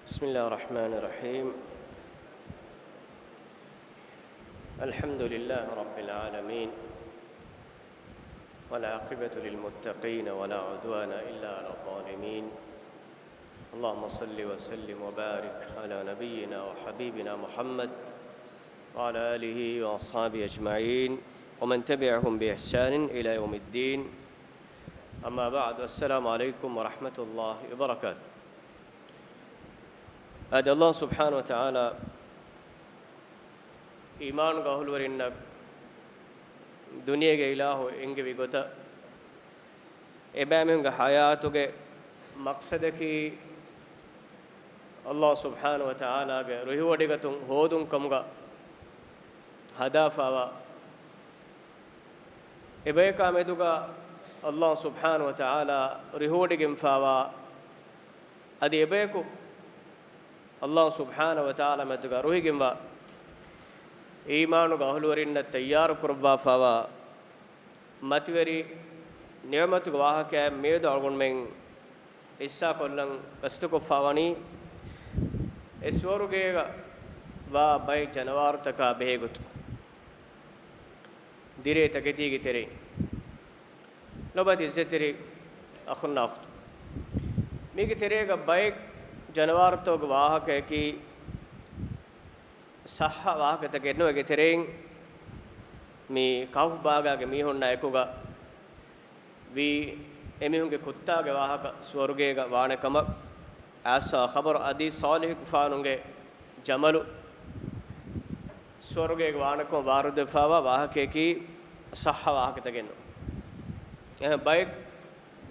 بسم الله الرحمن الرحيم. الحمد لله رب العالمين، والعاقبة للمتقين ولا عدوان إلا على الظالمين. اللهم صل وسلم وبارك على نبينا وحبيبنا محمد وعلى آله وأصحابه أجمعين ومن تبعهم بإحسان إلى يوم الدين. أما بعد، السلام عليكم ورحمة الله وبركاته. أد الله سبحانه وتعالى إيمان قهول ورنك دنيا إله إنك بيقطع إبامهم حياتك مقصدك الله سبحانه وتعالى روحي وديكتون هودون كمغا هدافا إبايكا مدوغا الله سبحانه وتعالى روحي وديكم فاوا أدي إبايكو الله سبحانه وتعالى مدوغا روحي جموا إيمانو غهلورين تيار كربا فاوا متوري نعمتو غواها كه ميدو أرغون من إسا كلن كستكو فاواني إسوارغيغا وا باي جنوار تكا بهيغتو ديري تكتيغي تري لوباتي زتري أخنا أخت ميغي تريغا باي جنوار تو غواها كه كي صح واهක තකෙන්නෝ ගේ තෙරෙන් මේ කව් භාගාගේ මීහොන්න එකුගා වි එමිහුගේ කුත්තාගේ වාහක ස්වර්ගයේග වාණකම ආසා خبر අදී සාලිහ් කුෆානුගේ ජමලු ස්වර්ගයේග වාණකම වාරුදෆාවා වාහකේ කි صح වාහක තකෙන්නෝ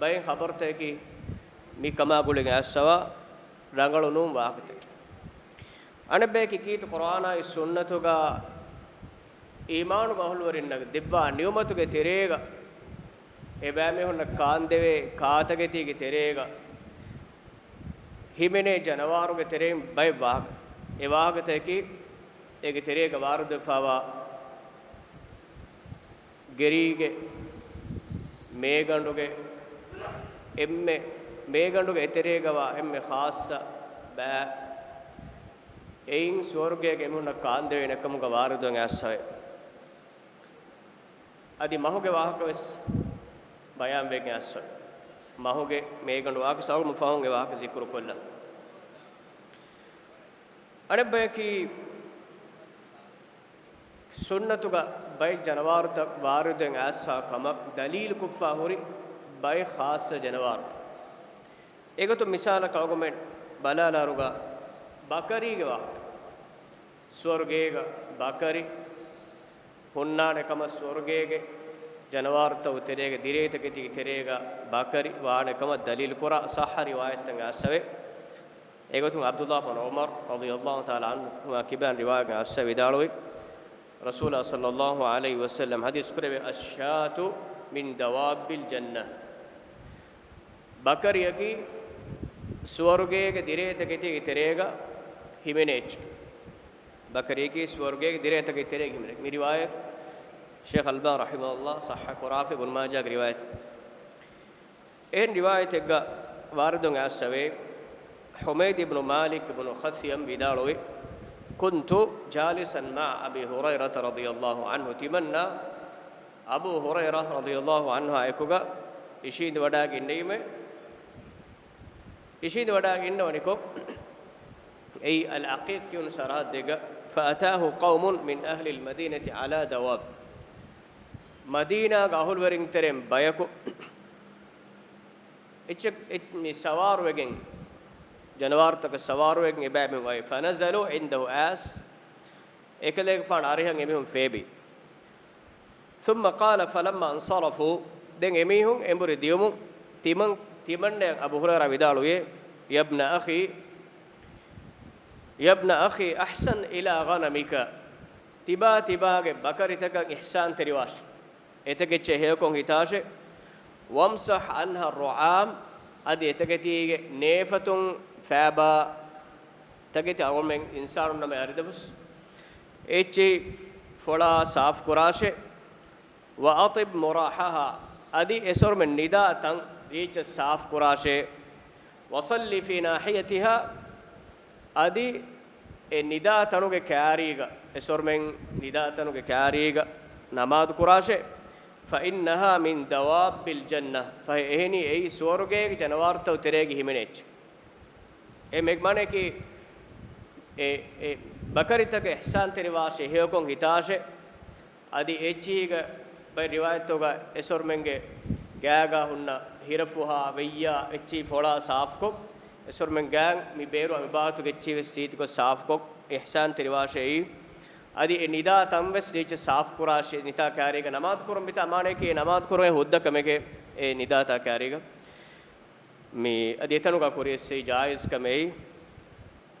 බයි خبر තේ කි මි කමා ගුලෙන් ආසවා රංගලුනුම් වාහක තේ අනබේකි කීත කුර්ආනා ඉස් සුන්නතුගා ඊමානු බහුලවරින්නග දිබ්බා නියමතුගේ තෙරේග එබෑමේ හොන්න කාන්දෙවේ කාතගේ තීගේ තෙරේග හිමනේ ජනවාරුගේ තෙරෙන් බයි වාග ඒ වාගතේකි ඒගේ තෙරේග වාරුදෆාවා ගෙරීගේ මේගඬුගේ එම්මේ මේගඬුගේ තෙරේගවා එම්මේ ખાસ බෑ එයින් ස්වර්ගයේ ගෙමුණ කාන්දේ වෙනකමුග වාරුදුන් ඇස්සයි අදි මහුගේ වාහකවස් බයම් වෙගෙන ඇස්සයි මහුගේ මේගඬු වාක සවුම ෆහුගේ වාක සිකුරු කොල්ල අනබ්බයකි සුන්නතුග බයි ජනවාරත වාරුදුන් ඇස්සා කමක් දලීල් කුෆා හොරි බයි ખાસ ජනවාරත ඒකතු මිසාල කවගමෙන් බලාලාරුගා බකරීගේ වාහක ස්වර්ගයේග බකරි හොන්නානේ කම ස්වර්ගයේගේ ජනවාර්ත උතරේගේ දිරේතකේ තිරේග බකරි වාණකම දලීල් කුරා සහ රිවායතන් අසවේ ඒගොතුන් අබ්දුල්ලාහ් බින් උමර් රදියල්ලාහු තාලා අන්හු කිබන් රිවායක අසවේ දාලෝයි රසූලා සල්ලල්ලාහු අලයිහි වසල්ලම් හදීස් කරේ අෂාතු මින් දවාබිල් ජන්නah බකරියකි ස්වර්ගයේගේ දිරේතකේ තිරේග හිමෙනෙච් बकरी स्वर्गे दिरेत के तेरे की मेरी रिवायत शेख अल्बानी रहमहुल्लाह सह कुराफ़ इब्न माजा की रिवायत इन रिवायत का वारदों आसवे हुमैद इब्न मालिक इब्न खथियम बिदालवे कुन्तु जालिसन मा अबी हुरैरा रदियल्लाहु अन्हु तिमन्ना अबू हुरैरा रदियल्लाहु अन्हु आयकुगा इशीद वडा गिन्ने में इशीद वडा गिन्ने वनिको أي العقيق ينسرات دقة فأتاه قوم من أهل المدينة على دواب مدينة قهول ورين ترم بيكو إتني سوار وجن جنوار تك سوار وجن يبيعهم أي فنزلوا عنده آس إكلك فان أريهم يبيهم فيبي ثم قال فلما انصرفوا دين يبيهم إمبر ديوم تيمن أبو هريرة بدالويه يا ابن أخي أحسن إلى غنمك تبا بكرتك إحسان ترواش إتكتش هيكون هتاش وامسح عنها الرعام أدي إتكتي نيفة فابا تكتي أول من إنسان نما يردبس إتشي فلا صاف كراش وأطب مراحها أدي إسر من نداء تن ريش صاف كراش وصلي في ناحيتها adi e nida tanuge kaariga esormen nida tanuge kaariga namaz kurashe fa innaha min dawabil janna fa ehni ei swarge janawarta uteregi himenech e megmane ki e bakarita ke ihsan terivashe hekon hitashe adi echiga bay riwayatoga esormenge gaaga hunna hirafuha veyya echi fola saafko esormen gang mi beru mi baatu gechi seet ko saafko ihsan terivashe adi e nida tamves leche saaf kurashe nita kaariga namaz kurum bita mane ki namaz kurwe hudda kameke e nida ta kaariga mi adi etanuga kuriyese jaiz kamei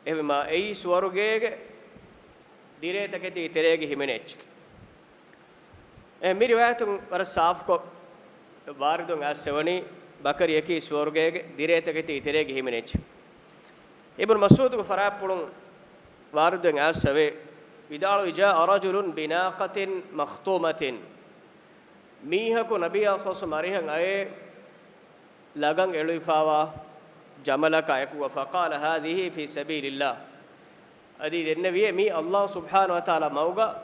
evma ei swarugege direta keti terege himenech e mi riwayatun war saaf ko waridun aswani bakari eki swarugege direta keti terege himenech ibn mas'ud ko farapulun waridun aswe vidalu jaa rajulun binaqatin makhtumatin miha ko nabiya sallallahu marihan aye lagan eluifawa jamalaka yaku faqala hadhihi fi sabilillah adi dennaviye mi allah subhanahu wa taala mauga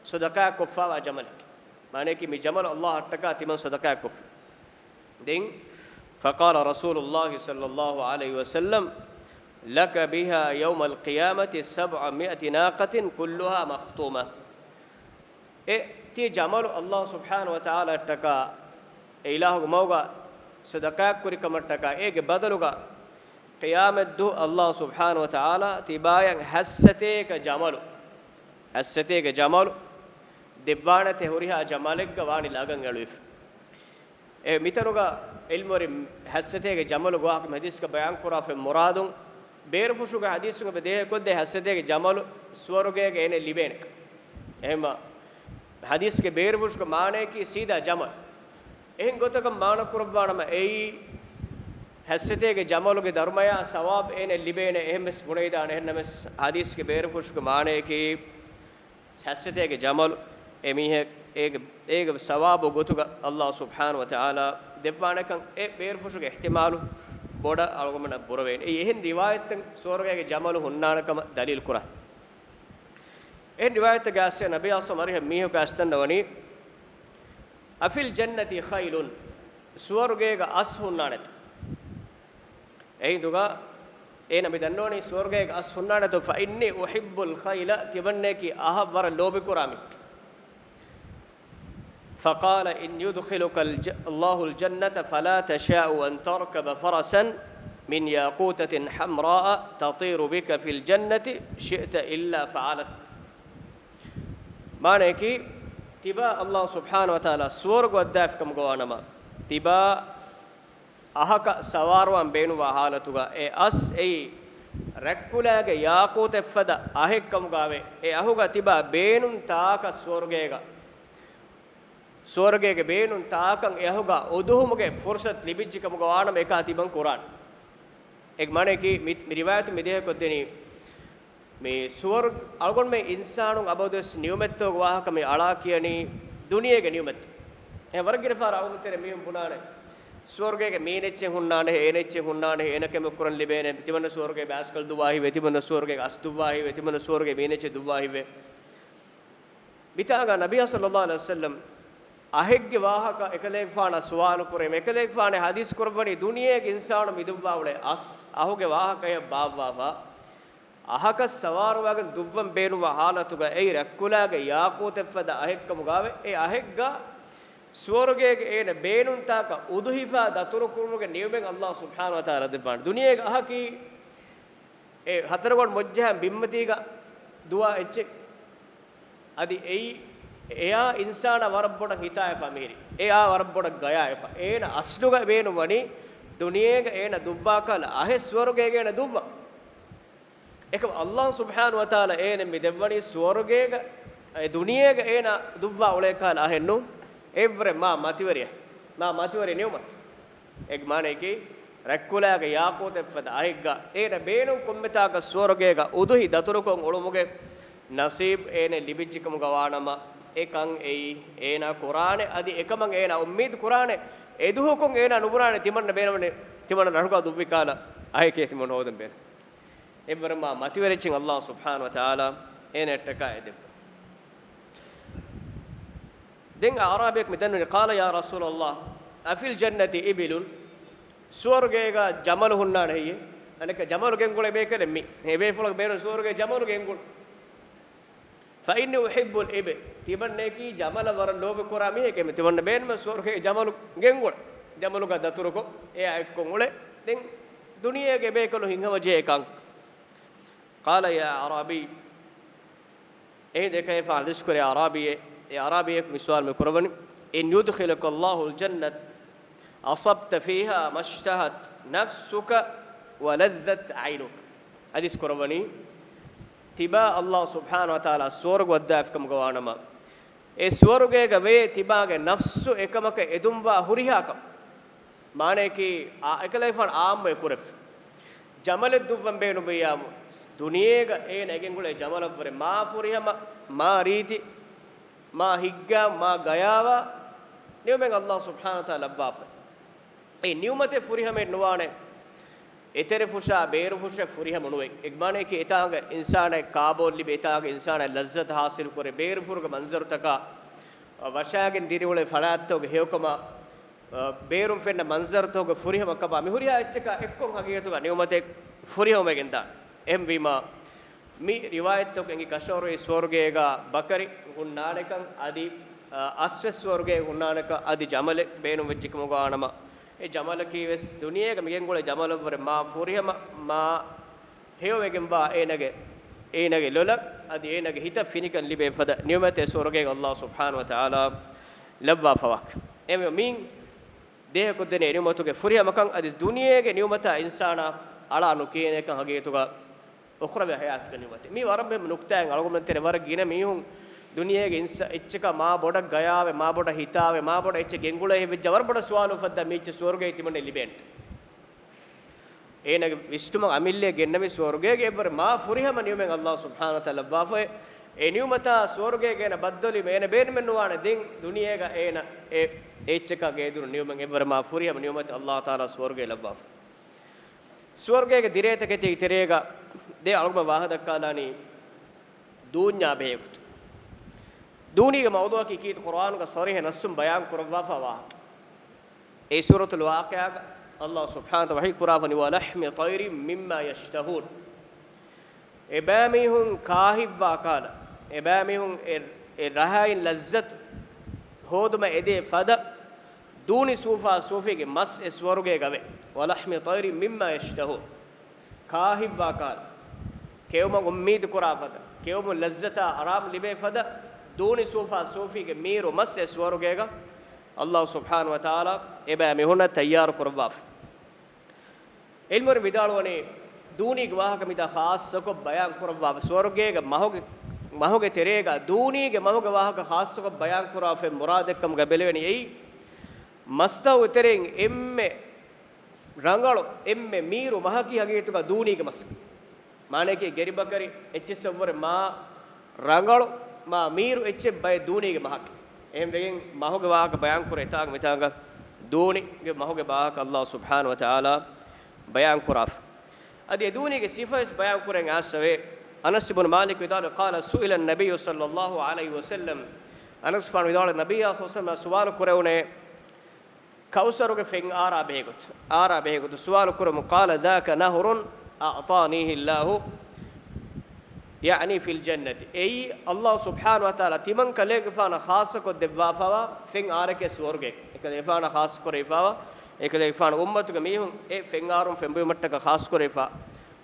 sadaqa kuffa jamalak mane ki mi jamal allah attaka timan sadaqa kuff den faqala rasulullah sallallahu alaihi wasallam laka biha yawm alqiyamati 700 naqatin kulluha makhtuma e ti jamal allah subhanahu wa taala attaka ilahu mauga sadaqa kurikamataka ege badaluga qiyamat du allah subhanahu wa taala tibayan hassateka jamalu debbanate horiha jamalekga wani lagan eluif e mitanuga ilmori hassateka jamalu goak hadis ka bayan kura fe muradun beer fushuga hadisunga be dehe kodde hassateka jamalu swarugege ene libenek ehma hadis ke beer fushuga maane ki sida jamal ehin gotakam maana kurbanama ei hassatege jamaluge dharmaya sawab ene libene ehmes buneidane hennames hadis ke beer fushuga maane ki hassatege jamal emihe ege sawabu gotuga allah subhanahu wa taala devvanakan e beer fushuga ihtimalu boda algomana buraven ei ehen riwayaten swargege jamalu hunnanakam dalil kura en riwayat gasse nabiy sallallahu alaihi wasallam mihe gastanawani afil jannati khailun swargege as hunnanet ei duga ena me dannoni swargege as hunnanet fa inni uhibbul khayla tibanne ki ahabbar lobi kurami فقال إن يدخلك الله الجنة فلا تشاء أن تركب فرسا من ياقوتة حمراء تطير بك في الجنة شئت إلا فعلت معنى كي تبا الله سبحانه وتعالى سورغ وداف كم غوانما تبا أهك سواروان بينو وحالتوغا إيه أس إيه ركولاغ ياقوت فدا أهك كم غاوي إيه أهوغا تبا بينون تاك سورغيغا swargege beenun taakan ehuga oduhumuge fursat libijjikam gawana meka tiban quran ek mane ki mi riwayat me dehe koddeni me swarg algon me insanun abodes niyumetto wahaka me ala kiyani duniyege niyumet e wargire fara awmutere mihum punane swargege meenechen hunnane enechen hunnane enakeme kuran libene tiban swarge baskal duwahi ve tiban swarge asduwahi ve tiban swarge meeneche duwahi ve bitaga nabiy sallallahu alaihi wasallam ahegge wahaka ekalek faana suwalu kure mekalek faane hadis kurbani duniyege insanu midubba ule as ahuge wahaka ya baabwa ahaka sawaru wagen dubban beenuwa halatuga ei rakkulage yaqut efada ahekkamu gave ei ahegga swargege ene beenun taka uduhifa daturu kurumuge niyumen allah subhanahu wa taala deban duniyege ahaki e hatargon mojjaham bimmatiga duwa ecche adi ei eya insana warabboda hitaya famiri eya warabboda gaya efa ena asluga beenu wani duniyege ena dubba kala ahe swargege ena dubba ekam allah subhanahu wa taala ene midevani swargege e duniyege ena dubba ule kala ahennu evre ma mativeri newmat ek mane ki rakkulage yaqut efada ahigga ena beenu kommetaga swargege uduhi daturukon ulumuge nasib ene libijjikum gawanama ekan ei ena qur'ane adi ekamang ena ummid qur'ane eduhukun ena nuburane timanna beenamne timanna naruka dubbi kala ahe ke timon hoden ben evrama mativerichin Allah subhanahu wa ta'ala enetaka edeb den arabek midannu qala ya rasulullah afil jannati ibilun swargega jamal hunna neye aneka jamal gengole bekere mi hebe fulak beru swarge jamal gengol fa inni uhibbu al ibil tibanne ki jamal war lobe korami heke mi tibanne benme swarge jamal gengol jamaluga daturuko e ekkon ule den duniyege bekolo hinhama je ekan qala ya arabi eh de kayfa aldishkure arabiye e arabiye ek miswal me kurabani in yudkhiluka allah al jannat asabta fiha mashtahat nafsuka wa ladhat aynuk hadis kurabani tiba allah subhanahu wa taala swarg waddaf kam gawanama e swarge ga ve tiba ge nafsu ekamaka edumwa hurihaka mane ki ekalefan aam e kuref jamal duvvam beenu biyam duniyega e negengule jamal vare ma furihama ma riti ma higga ma gayawa niumen allah subhanahu wa taala abbafa e niumate furihame nuwane etere fusha beru fusha furihama nuwe ekmane ki etanga insane kaabol libe etanga insane lazzat hasil kore beru furga manzar taka washagen diriwole falaattoge hewkama berum fenna manzar toge furihama kaba mi huriya echka ekkon hagiyatuga niumate furihama genda emvima mi riwayat toge ngi kashoro e swargega bakari hunnanekan adi aswe swarge hunnaneka adi jamale beenum vejjikam gaanama e jamal kiwes duniyega migengole jamal vare ma furihama ma hewegen ba enage lolak adi enage hita finikan libe fada niumate swargega allah subhanahu wa taala labwa fawak em min dehe ko dene niumatuge furihama kan adi duniyege niumata insana ala anu kene kan hagetuga ukhra be hayat kan niumate mi waram be nuktaen algum tere war gine mihun duniyege insa echka ma boda gayawe ma boda hitave ma boda ech gengule he vejja war boda swalu fadda meech swarge timone libent enage vistuma amille gennami swarge ge bar ma furihama niumen allah subhanahu wa taala bafa e niumata swarge ge na baddoli mene ben mennuwana den duniyega ena e echka ge duru niumen e bar ma furihama niumata allah taala swarge labba swarge ge direta ke terega de alguma wahadakalani dunya behekut دوني موضوع کی کیت قرآن کا صریح نصم بیان کروا فوا اے سورۃ الواقعہ اللہ سبحانہ و تعالی قرآن ولحم طیر مما یشتهون ابامهم کاہب وقال ابامهم الرهائن لذت ہودم ادے فد دونی صوفا صوفی کے مس اسورگے گوے ولحم طیر مما یشتهون کاہب وقال کیوم امید کرا فد کیوم لذتا آرام لبے فد دوني سوفا صوفي کے میرو مس اسورگےگا اللہ سبحانہ و تعالی ابا مہنا تیار کرواف علمر vidalwani دوني گواہ کمیتا خاص کو بیان کرواف سورگےگا مہوگے تیرےگا دوني کے مہو گواہ کا خاص کو بیان کراف مراد کم گبلونی ای مستو تریں ایم رنگلو ایم میرو مہ کی ہگیتو کا دوني کے مس مانے کہ گری بکری اچ سور ما رنگلو ma miru ecche bay duni ge mahak em wegen mahoge waaka bayan kore taag mitanga duni ge mahoge baaka allah subhanahu wa taala bayan kuraf adi duni ge sifas bayan kuren asave anas ibn malik vidal qala su'ila an-nabiy sallallahu alayhi wa sallam anas fan vidal nabiy sallallahu alayhi wa sallam suwal kurewne kausaru ge feng ara behegut suwal kurum qala dhaka nahrun a'tanihi allah يعني في الجنة أي الله سبحانه وتعالى تمن كلك فانا خاص كو دبافا فين آرك سورجك كلك فانا خاص كو ريفا كلك فانا أمة كميهم إيه فين آرم فين بيمتك خاص كو ريفا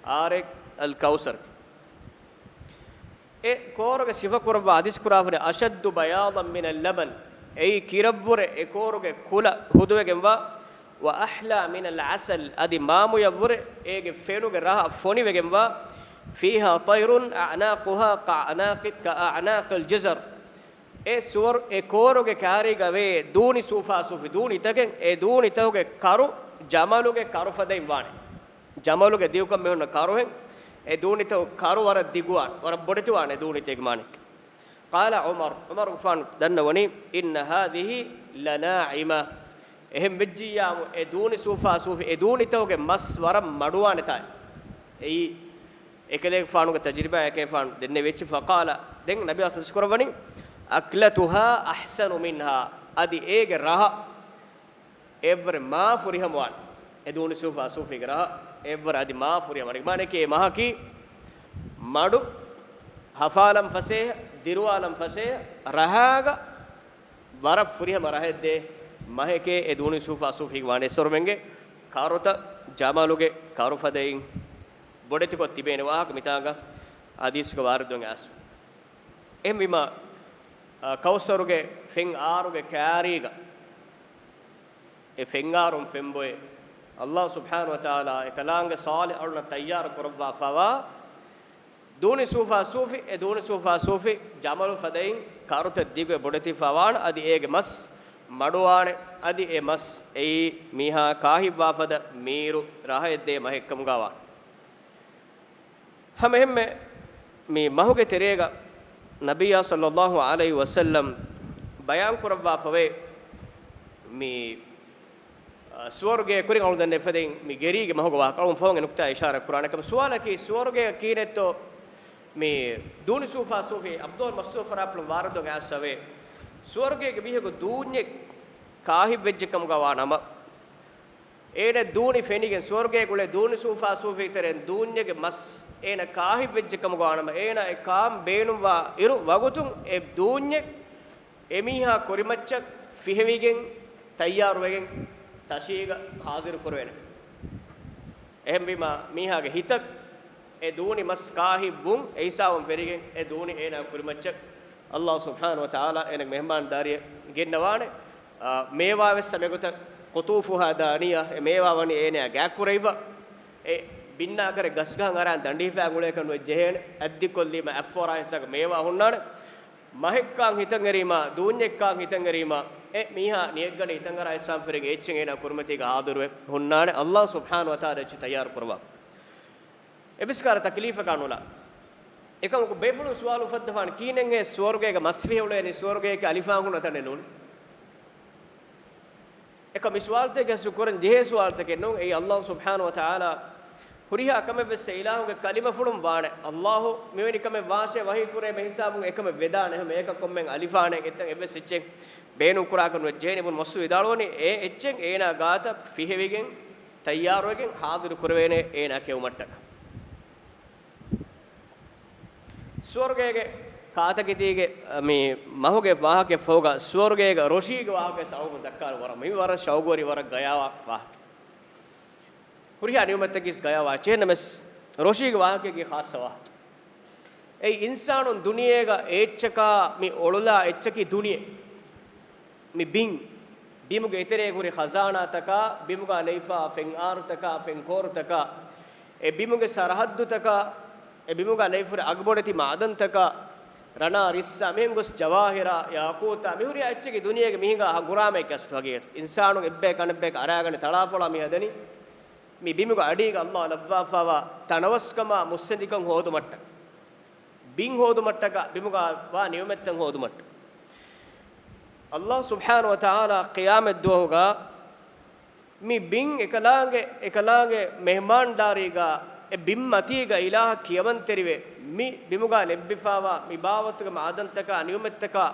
آرك الكوثر إيه كورك سيفا كوربا حديث كورافر أشد بياضا من اللبن أي كيربور إيه كورك كولا هدوء جنبا وأحلى من العسل أدي مامو يبور إيه فينو جراها فوني بجنبا فيها طير أعناقها كأعناق الجزر إيه سور إيه كورو كاري غوي دوني سوفا صوفي دوني تكن إيه دوني تهوك كارو جمالو كارو فدايم وانه جمالو ديو كم مهون كارو هن إيه دوني تهو كارو ورا ديغوان ورا بودتو وانه دوني تيغمانك قال عمر فان دنوني إن هذه لناعمة إهم بجي يام إيه دوني سوفا صوفي إيه دوني تهوك مس ورا مدوانه تاي إيه ekale faanu ge tajriba ekale faanu denne vechi faqala den nabi asas korwani aklatuha ahsanu minha adi ege raha evre ma furihamwan eduni sufa sufi ge raha evre adi ma furihamwan mane ke mahaki madu hafalam faseh dirualam faseh rahaga wara furiham rahedde maheke eduni sufa sufi ge wane sormenge karota jamaluge karufadein bodeti ko tibene wahak mitaga hadis ko wardun asu emima kausaruge fen aaruge kaariga e fen aarum femboy Allah subhanahu wa taala ekalange salih aruna tayyar kurwa fawa duni sufa sufi e duni sufa sufi jamalu fadein karuta digwe bodeti fawan adi ege mas maduwane adi e mas ei miha kahibwa fada miru rahedde mahekkam gawa hamemme mi mahuge terega nabiyya sallallahu alaihi wasallam bayan kurwa fawe mi swarge kurin aldan efadin mi gerige mahuge wa kalum fawon nukta ishara qur'an kam suwala ki swarge kinetto mi duni sufa sufi abdul masuf faraplu wardo gasave swarge ge bihego dunye kahib vejjekam gawa nama ene duni fenigen swarge gule duni sufa sufi teren dunye ge mas ena kahib vejjekam gawa nama ena e kam beenum wa iru wagutun e dunye emiha korimaccha fihevigen tayyar wegen tashiga hazir kurwene ehem bima miha ge hitak e duni mas kahibun eisawum verigen e duni ena korimaccha Allah subhanahu wa taala enek mehman dariye gennawane mewa wessa megota qutufuha daniya e mewa wani ene gakuraiba e binna kare gasgan aran dandi fa ngule kanu jehen addi kollima affora hisag mewa hunnane mahekkan hitangerima dunyekkan hitangerima e miha niyeggane hitangara isam ferege echen ena kurmati ga adurwe hunnane Allah subhanahu wa taala chi tayyar kurwa ebiskar taklifa kanula ekam ko befulu sualu faddafan kinen e swarge ga masfihule ni swarge ke alifa hunu tane nun ekam sualte ke sukuran jehe sualte ke non e Allah subhanahu wa taala huriha kame be seilahu ge kalima fulum baane Allah meveni kame vaashe wahi kure me hisabun ekame vedane me eka kommen alifane etten ebe sechen beenu kura kanu jehne bun masu idaloni e echen ena gaata fihevigen tayyar wegen hadir kurwene ena kewmattak swargege kaatakitige me mahuge wahake foga swargege roshige wahake saugu dakkar wara me wara shaugori wara gayawa wahake huriya niumatakis gayawa chenames roshige wahake ge khaswa ei insanun duniyega echchaka me olula echchaki duniye me bing bimuge itere guri khazana taka bimuga leifa fen ar taka fen kor taka e bimuge sarhaddu taka e bimuga leifur agbodeti madan taka rana rissa mehngos jawahira yaquta mihuri achchege duniyege mihinga gurame kastu hage insanu ebbe kanebbe aragane talapola mi hadani mi bimuga adiga Allah labwa fawa tanawaskama musendikam hodu matta bing hodu mattaka bimuga wa niumettan hodu matta Allah subhanahu wa ta'ala qiyamet duhoga mi bing ekalaange mehmandariga e bimmatiga ilaha kiyaman terive mi bimuga lebbifawa mi bawatuga madantaka aniyumettaka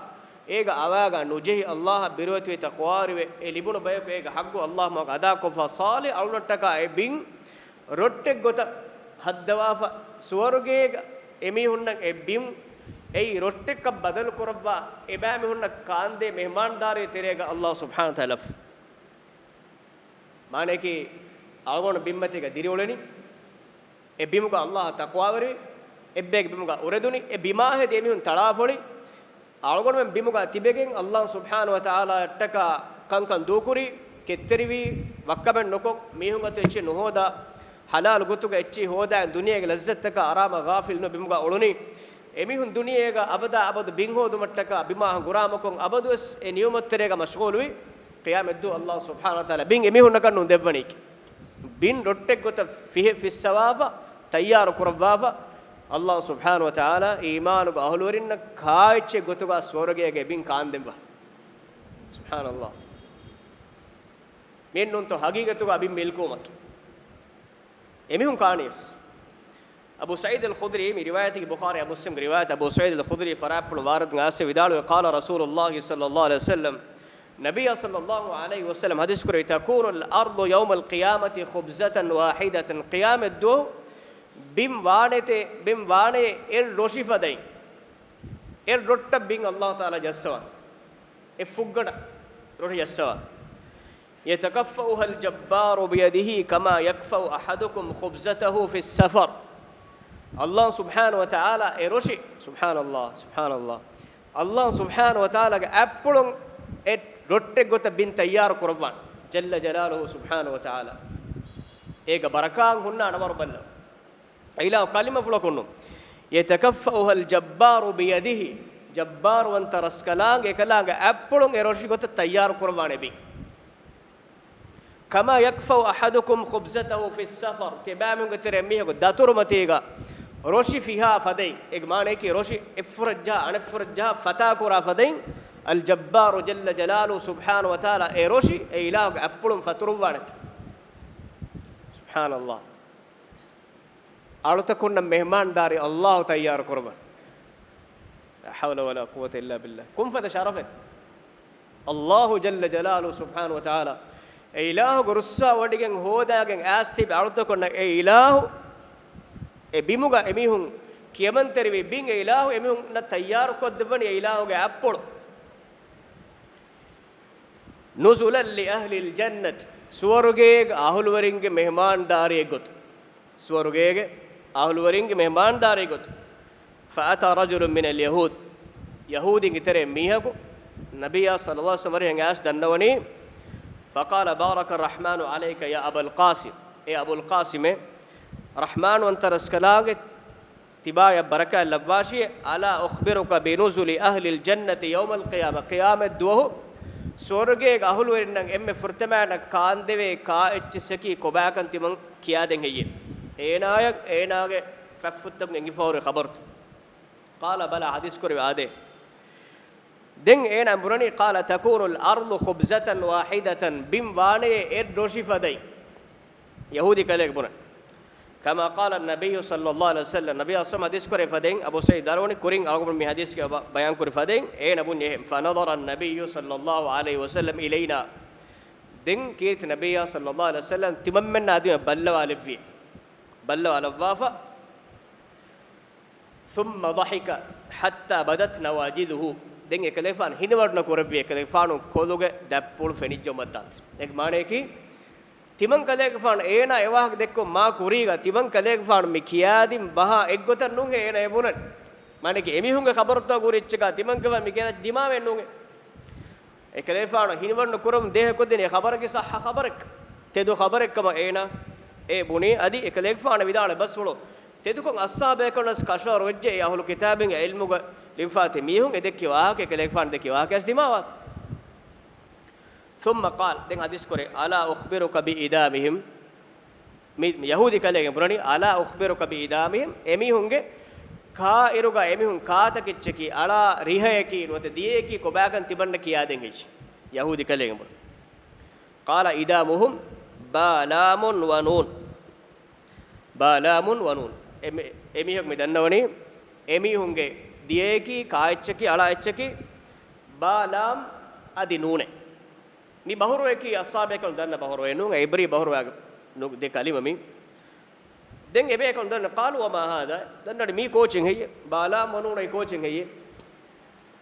ega awaga nujehi Allah birwati taqwarive e libunu bayko ega haggu Allah ma ada ko fa salih alunattaka e bing rotte gota haddawafa suwargega emi hunna e bim ei rottekka badal korabba ebami hunna kaande mehmandare terega Allah subhanahu wa ta'ala mane ki algon bimmatiga dirioleni e bimuga Allah taqwawari ebbege bimuga ureduni e bimahe de emihun talafoli algon men bimuga tibegen Allah subhanahu wa ta'ala attaka kankan dukuri ketterivi wakkaben nokok mihun atu echi nohoda halal gotuga echi hoda duniyege lazzataka arama ghafil no bimuga oluni emihun duniyega abada abadu bing hodu mattaka bimah guramakon abadus e niyumatterega mashghulwi qiyameddu Allah subhanahu wa ta'ala bing emihun nakannu devvani bin rottek gota fihe fissawaba tayyar kurababa Allah subhanahu wa ta'ala iman go ahlurinna kaiche gotuga swargege bin kaandemba subhanallah mennun to hagigatuga bin milkumak emihun kaaniyus أبو سعيد الخدري من رواية البخاري ومسلم رواية أبو سعيد الخدري فراب وارد ناس ودال قال رسول الله صلى الله عليه وسلم نبي صلى الله عليه وسلم حديث كري تكون الأرض يوم القيامة خبزة واحدة قيام الدو بم وانه روشي فدين رتب بين الله تعالى جسوا فقد روشي جسوا يتكفؤها الجبار بيده كما يكفأ أحدكم خبزته في السفر الله سبحانه وتعالى روشي سبحان الله الله سبحانه وتعالى أبلون رتّ بين تيار قربان جل جلاله سبحانه وتعالى إيك بركان هنا نمر بنا إلى كلمة فلكونو يتكفؤها الجبار بيده جبار وانت رسكلان إكلان أبلون إيروشي قط تيار قربان بي كما يكفأ أحدكم خبزته في السفر تبامن قترميه قد داتور متيجا روشي فيها فدين إجماعنا كي روشي افرجها فتا كورا فدين الجبار جل جلاله سبحانه وتعالى إيروشي إله أبلون فتروانت سبحان الله أرتو كنا مهمان داري الله تيار قربان لا حول ولا قوة إلا بالله كم فد شرفه الله جل جلاله سبحانه وتعالى إله قرصا وديعن هوداعن أستيب أرتو كنا إله بيموجا إميهم كيمان تري بين إله إميهم نتيار قدبني إله أبلون نزولا لأهل الجنة سورغيغ أهل ورينغ مهمان داري غوت سورغيغ أهل ورينغ مهمان داري غوت فأتى رجل من اليهود يهودي ترى ميهكو النبي صلى الله عليه وسلم ينعس دنوني فقال بارك الرحمن عليك يا أبا القاسم يا أبو القاسم رحمن وانت رسكلاغ تبايا بركة اللباشي ألا أخبرك بنزل أهل الجنة يوم القيامة قيامة دوه سورغيغ أهل ورينغ إم فرتمان كاندوي كايتشسكي كوباكن تمن كيادن هي إيناغ ففتم نجي فور خبرت قال بلا حديث كوري عاده دين إينا بروني قال تكون الأرض خبزة واحدة بم واني إردوشي فدي يهودي كليك بنا كما قال النبي صلى الله عليه وسلم النبي أصلا حديث كوري فدين أبو سعيد داروني كورين أقول من حديث بيان كوري فدين إينا بنيهم فنظر النبي صلى الله عليه وسلم إلينا دين كيت النبي صلى الله عليه وسلم تممن نادي بلوا على الوافا ثم ضحك حتى بدت نواجذه دين يكلفان هنورنا كوربي يكلفانو كولوجة دبول فنيجو مدات إك معناه كي تمن كلفان إينا إيواه دكوا ما كوريغا تمن كلفان مكيادين بها إقوتر نوه إينا يبونن معناه كي إمي هونغ خبرتا كوريتشكا تمن كفان مكيادا دماغ نوه إكلفان هنورنا كورم ده كودين خبرك صح خبرك تدو خبرك كما إينا بني أدي إكلفان بدال بس ولو تدوكم أصحاب كونس كاشور وجه يأهل كتابين علمه لفات ميهم إدكي واهك كليفان دكي واهك أسدماوات ثم قال دين حديث كوري ألا أخبرك بإدامهم يهودي كليهم براني ألا أخبرك بإدامهم أميهم كا إروغا أميهم كا تكتشكي ألا ريهيكي نوت ديكي كوباكن تبند كيادنجش يهودي كليهم قال إدامهم بالام ونون أميهم مدنوني أميهم ديكي كايتشكي على اتشكي بالام ادي نونه مي بهرويكي اصابيكم دنا بهروينو ايبري بهرويا نو دي كلمه مي دين ابيكم دنا قالوا وما هذا دنا مي كوچين هي بالام ونون اي كوچين هي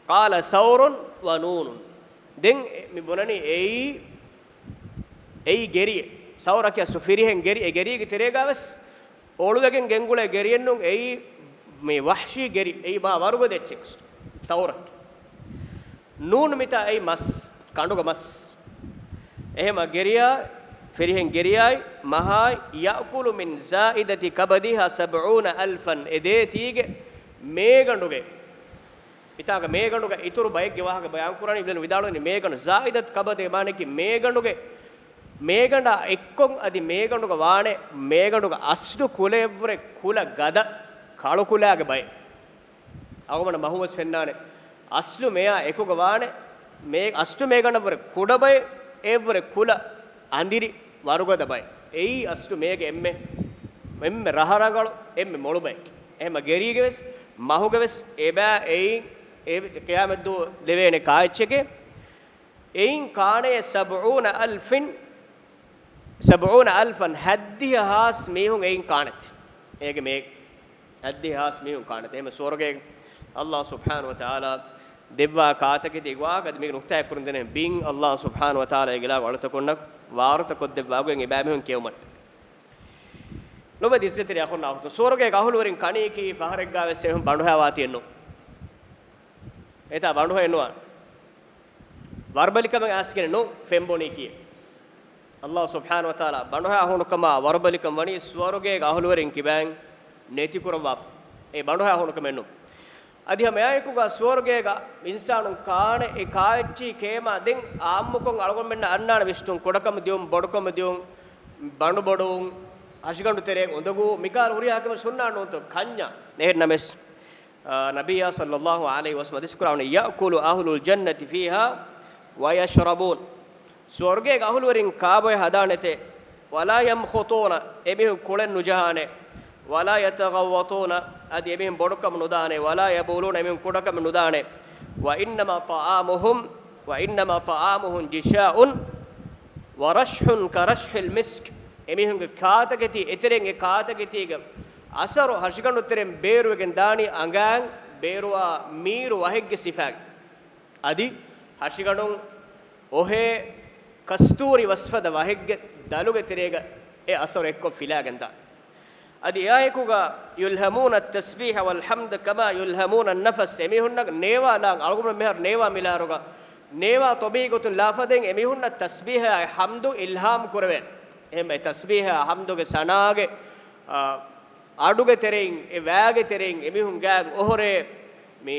قال ثور ونون دين مي بونني اي غيري ثورك سفيرين غيري گتريگاوس اولوگن گنگوله گرينن اي මේ වහෂී ගෙරි ඒ මා වරුග දෙච්චෙක්ස් සෞරක් නූන් මිතා ඒ මස් කඬුග මස් එහෙම ගෙරියා ෆෙරිහෙන් ගෙරියයි මහා යකුලු මින් زائدති කබදිහා 70000 එදේ තීගේ මේ ගඬුගේ පිටාක මේ ගඬුගේ ඉතුරු බයෙක් ගෙවහක බයන් කුරානි ඉබලන විදාලෝනේ මේ ගඬු زائدත් කබදේ මානකි මේ ගඬුගේ මේ ගඬ එක්කොන් අදි මේ ගඬුග වානේ මේ ගඬුග අස්ඩු කුලෙව්වරේ කුල ගද කාලකුලයාගේ බය අවමන මහුමස් ෆෙන්නානේ අස්ලු මෙයා එකුග වානේ මේ අස්තු මේ ගණවර කුඩ බය ඒවර කුල අඳිරි වරුගද බය එයි අස්තු මේක එම්මේ emme raharagalu emme molubek ehma gerigeves mahugeves eba ei e qiyamet du levene kaacheke ein kaane 70000 haddiya has mehun ein kaanet ege me haddiya has mehun kaanet ehma swarge Allah subhanahu wa taala devwa kaatake digwa gad me nukta kurundene bin Allah subhanahu wa taala egela walata konnak warta kod devwa gen eba mehun kewmat lobe dissetri akhonna ahtu swarge gahul warin kani ki faharek gawe sehun bandu hawati enno eta bandu enno warbalikam askene no femboni kiye Allah subhanahu wa taala bandu ha honu kama warbalikam wani swarge gahul warin kibang neti kurwa e bandu ha honu kamenno adhiya meayiku ga swarge ga insanun kaane e kaachchi kema den ammukon algon menna annana vishtun kodakam dium bodukam dium bandu bodun ashigandu tere ondagu mikal uriya kama sunna no to kanya neher names nabiyya sallallahu alaihi wasallam diskurawne yaakulu ahlul jannati fiha wa yashrabun swarge ga ahlul warin kaaboy hadanete wala yamkhutuna ebihun kulen nujahane wala yataghawatuna adi ebihun bodukam nudane wala yabuluna ebihun kodakam nudane wa innama ta'amuhum jisha'un wa rashhun ka rashhil misk emihun ge kaatageti eteren e kaatageti ge asaru hashigandu teren beeruwegen daani angan beeruwa miiru wahegge sifag adi hashigandun ohe kasturi wasfada wahegge daluge terega e asaru ekko filagen da adi ayekuga yulhamuna at-tasbih wal hamd kama yulhamuna an-nafas emihunna newa lang algum mehar newa milaruga newa tobi gotun lafaden emihunna tasbih ay hamdu ilham kurwen ehme tasbih hamduge sanage aduge terein e waage terein emihun gaag ohore me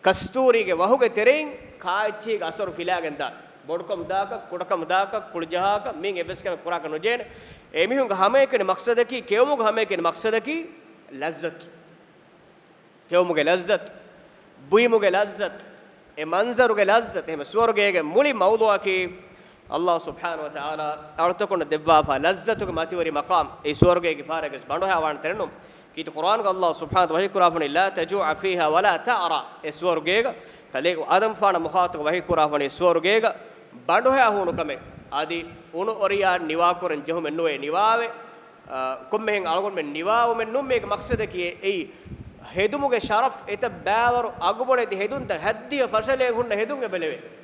kasturige wahuge terein kaachi ge asar filagen da bodukam daaka kodakam daaka kuljahaaka min ebeskam kuraka nojene emihun ge hame ekene maqsadaki kewmuge hame ekene maqsadaki lazzat kewmuge lazzat buimuge lazzat e manzaruge lazzat ehme swargege muli mawduaki Allah subhanahu wa ta'ala artokon devwa fa lazzatuge matiwari maqam e swargege farages bandu hawan terenu kit Qur'an ga Allah subhanahu wa ta'ala la tajua fiha wala ta'ra e swargege kale adam fana mukhatab wahi kurafani swargege bandu ha hunu kame adi unu oriya niwa koren jehum ennoe niwawe kommehen algon men niwaw men num meg maqsada ki ei hedumuge sharaf eta bawaru agubone di hedunta haddiya fashale hunna hedun ebelewe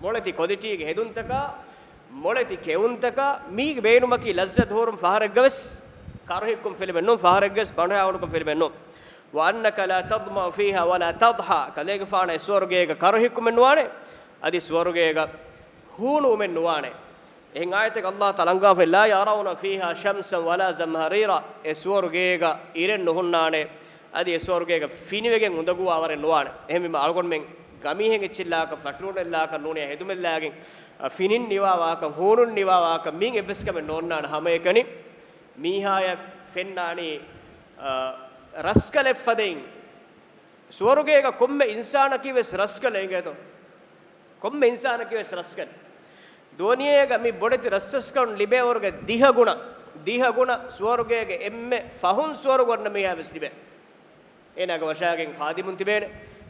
moleti koditi ge heduntaka moleti keuntaka mig beenumaki lazzat horum faharagges karhikum filmenum faharagges bandu ha hunu kum filmenum wa annaka la tadma fiha wala tadha kalege faana swargega karhikum enwane adi swargega hunu men nuwane ehin ayate Allah talanga fa la yarawna fiha shamsan wala zamharira eswargega iren nuhunnane adi eswargega finiwegen undagu aware nuwane ehmi algon men gamihen echillaka fatrunellaka nune hedumellagin finin niwawa ka hunun niwawa ka min ebeskam nonnana hama ekani mihaya fennani raskale fadein swargega komme insana kives raskale engeto komme insana kives raskale doniyega mi bodeti rassaskan libe orge diha guna swargege emme fahun swargorna miha ves libe enaga washagen khadimun tibene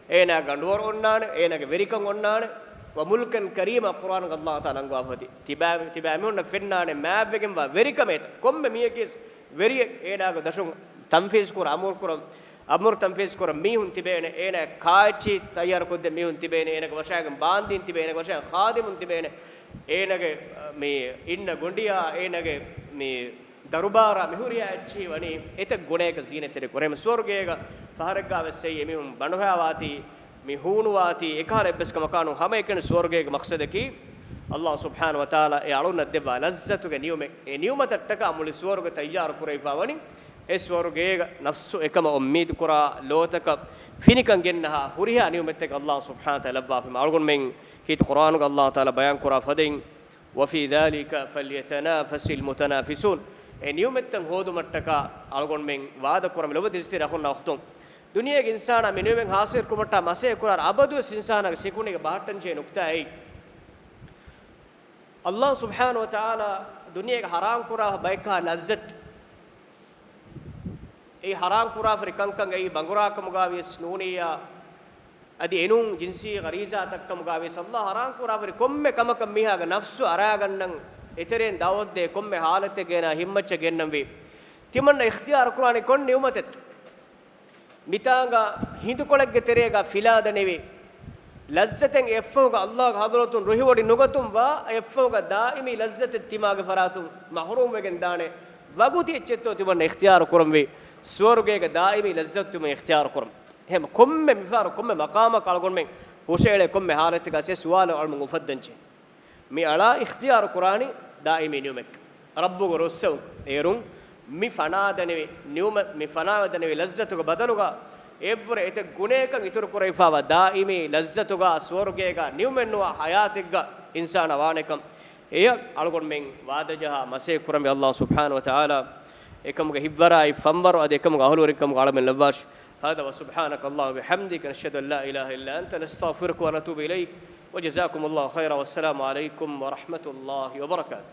ena ganduwar onnane enage verikam onnane wa mulkan karima Qur'an ga Allah taala ngwafati tibami onna fennane mabegen wa verikamet komme miyekis veri enaga dashun tanfiz kur amur tanfiz kur mihun tibene ena kaachi tayar kodde mihun tibene enage washagen bandin tibene enage washagen khadimun tibene enage me inna gondiya enage me darubara mehuriya achi wani eta guneka zinetere korem swargega faharga vessei emihum banduhawati mihunuwati ekare beska makanu hama eken swargega maqsadaki Allah subhanahu wa taala e alunna deba lazzatuge niyume e niyumatattaka amuli swarga tayyar kuraifa wani e swargega nafsu ekama ummid kura lotaka finikan gennaha huriha niyumettaka Allah subhanahu wa taala labba fi algun men kit Qur'an ga Allah taala bayan kura fadin wa fi dhalika falyatanafasil mutanafisun e niyumettan hodu mattaka algon men wada kuram lobe dirsti rakhonna waqtun duniya ge insana menuwen hasir kumata mase kurar abadu insana sekune ge bahattan che nukta ei Allah subhanahu wa ta'ala duniya ge haram kura baika lazzat ei haram kura fri kankan ei bangura kamuga vis nuniya adi enun jinsi gariza takkamuga vis Allah haram kura fri komme kamakam mihaga nafsu aragannan eteren dawodde komme halate gena himmacha gennam vi timanna ikhtiyar qur'ani konni umatet mitanga hindu kolagge terega filada nevi lazzaten effoga Allah hadratun ruhiwadi nugatum wa effoga daimi lazzatet timaga faratum mahrum wegen dane waguti echetto timanna ikhtiyar kuram vi swargega daimi lazzatum ikhtiyar kuram hem komme mifar komme maqama kalgonmen husele komme halate ga se suwal almu mufaddanche mi ala ikhtiyar qur'ani daimi numek rabbugo rossew erun mi fanadane niuma mi fanadane lazzatuga badaluga ebbure ete gunekan ituru kuraifawa daimi lazzatuga swargega niumennuwa hayatigga insana wanekam eya algon men wadajaha mase kurami Allah subhanahu wa ta'ala ekamuga hibwarai famwaru ade ekamuga ahulurinkam alamen lawash hada wa subhanaka Allah bihamdika nashhadu an la ilaha illa anta nastaghfiruka wa natubu ilayk وجزاكم الله خيرا والسلام عليكم ورحمة الله وبركاته